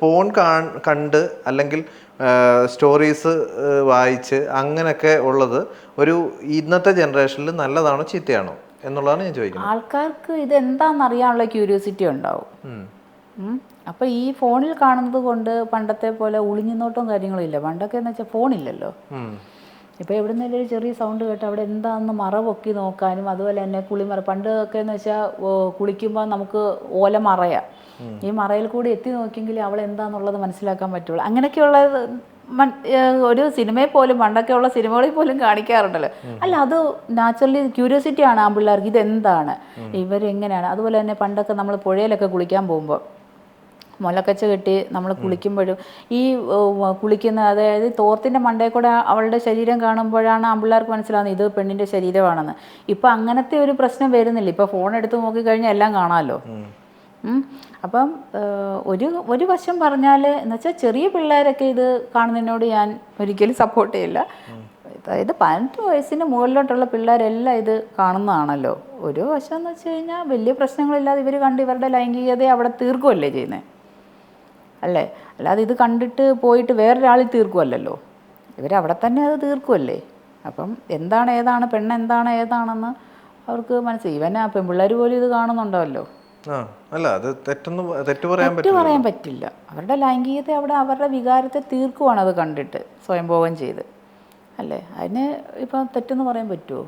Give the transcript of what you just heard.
Phone കണ്ട് അല്ലെങ്കിൽ stories വായിച്ച് അങ്ങനെയൊക്കെ ഉള്ളത് ഒരു ഇന്നത്തെ ജനറേഷനിൽ നല്ലതാണോ ചീത്തയാണോ എന്നുള്ളതാണ് ഞാൻ ചോദിക്കുന്നത്. ആൾക്കാർക്ക് ഇതെന്താണെന്ന് അറിയാനുള്ള ക്യൂരിയോസിറ്റി ഉണ്ടാവും. അപ്പോൾ ഈ ഫോണിൽ കാണുന്നത് കൊണ്ട് പണ്ടത്തെ പോലെ ഒളിഞ്ഞുനോട്ടവും കാര്യങ്ങളും ഇല്ല. പണ്ടൊക്കെ എന്ന് വെച്ചാൽ ഫോണില്ലല്ലോ. ഇപ്പോൾ എവിടുന്നേലും ഒരു ചെറിയ സൗണ്ട് കേട്ട് അവിടെ എന്താണെന്ന് മറ പൊക്കി നോക്കാനും അതുപോലെ തന്നെ കുളിമറ പണ്ടൊക്കെ എന്ന് വെച്ചാൽ കുളിക്കുമ്പോൾ നമുക്ക് ഓല മറയാ, ഈ മറയിൽ കൂടി എത്തി നോക്കിയെങ്കിൽ അവൾ എന്താണെന്നുള്ളത് മനസ്സിലാക്കാൻ പറ്റുള്ളൂ. അങ്ങനെയൊക്കെയുള്ള ഒരു സിനിമയിൽ പോലും പണ്ടൊക്കെ ഉള്ള സിനിമകളിൽ പോലും കാണിക്കാറുണ്ടല്ലോ. അല്ല, അത് നാച്ചുറലി ക്യൂരിയോസിറ്റി ആണ് ആ പിള്ളേർക്ക്, ഇതെന്താണ്, ഇവരെങ്ങനെയാണ്. അതുപോലെ തന്നെ പണ്ടൊക്കെ നമ്മൾ പുഴയിലൊക്കെ കുളിക്കാൻ പോകുമ്പോൾ മുലക്കച്ച കെട്ടി നമ്മൾ കുളിക്കുമ്പോഴും ഈ കുളിക്കുന്ന, അതായത് തോർത്തിൻ്റെ മണ്ടയിൽ കൂടെ അവളുടെ ശരീരം കാണുമ്പോഴാണ് ആൺപിള്ളേർക്ക് മനസ്സിലാവുന്നത് ഇത് പെണ്ണിൻ്റെ ശരീരമാണെന്ന്. ഇപ്പം അങ്ങനത്തെ ഒരു പ്രശ്നം വരുന്നില്ല. ഇപ്പോൾ ഫോൺ എടുത്ത് നോക്കിക്കഴിഞ്ഞാൽ എല്ലാം കാണാമല്ലോ. അപ്പം ഒരു വശം പറഞ്ഞാൽ എന്ന് വെച്ചാൽ ചെറിയ പിള്ളേരൊക്കെ ഇത് കാണുന്നതിനോട് ഞാൻ ഒരിക്കലും സപ്പോർട്ട് ചെയ്യില്ല. അതായത് 18 വയസ്സിന് മുകളിലോട്ടുള്ള പിള്ളേരെല്ലാം ഇത് കാണുന്നതാണല്ലോ. ഒരു വശം എന്ന് വെച്ച് കഴിഞ്ഞാൽ വലിയ പ്രശ്നങ്ങളില്ലാതെ ഇവർ കണ്ട് ഇവരുടെ ലൈംഗികതയെ അവിടെ തീർക്കുമല്ലേ ചെയ്യുന്നത്, അല്ലേ? അല്ലാതെ ഇത് കണ്ടിട്ട് പോയിട്ട് വേറൊരാളിൽ തീർക്കുമല്ലോ, ഇവരവിടെ തന്നെ അത് തീർക്കുമല്ലേ. അപ്പം എന്താണ് ഏതാണ്, പെണ്ണെന്താണ് ഏതാണെന്ന് അവർക്ക് മനസ്സിലായി. ഇവനെ പെൺപിള്ളേർ പോലും ഇത് കാണുന്നുണ്ടല്ലോ. അല്ല, അത് തെറ്റ് പറയാൻ പറ്റില്ല. അവരുടെ ലൈംഗികത അവിടെ അവരുടെ വികാരത്തെ തീർക്കുവാണ് അത് കണ്ടിട്ട് സ്വയംഭോഗം ചെയ്ത്, അല്ലേ? അതിന് ഇപ്പം തെറ്റെന്ന് പറയാൻ പറ്റുമോ?